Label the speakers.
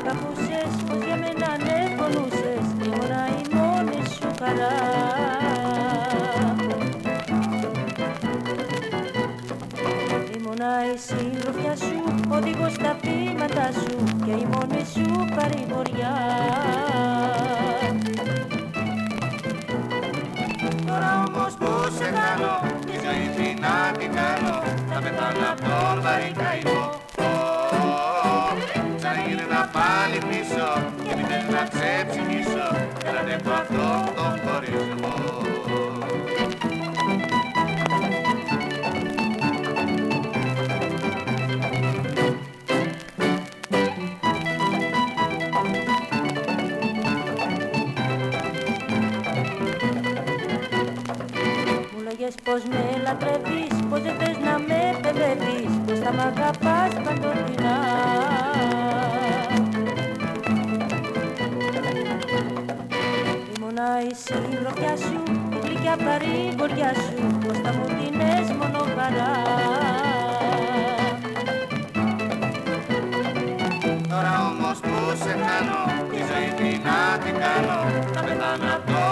Speaker 1: αγαπούσες, πως για μένα ναι πονούσες, ήμουνα η μόνη σου χαρά. Ήμουνα η συντροφιά σου, οδηγός στα βήματα σου και η μόνη σου παρηγοριά.
Speaker 2: Τώρα όμως που σε χάνω, τη ζωή τι να την κάνω, θα πεθάνω απ' τον βαρύ καημό. Ξαναγύρνα πάλι πίσω και μην θες να ξεψυχήσω, δεν αντέχω αυτόν τον χωρισμό.
Speaker 1: Πως με λατρεύεις, πως δεν θες να με παιδεύεις, πως θα μ' αγαπάς παντοτινά. Ήμουνα η συντροφιά σου, η γλυκιά παρηγοριά σου, πως θα μου δίνες μόνο χαρά.
Speaker 2: Τώρα όμως που σε χάνω, τη ζωή τι να την κάνω, θα πεθάνω απ' το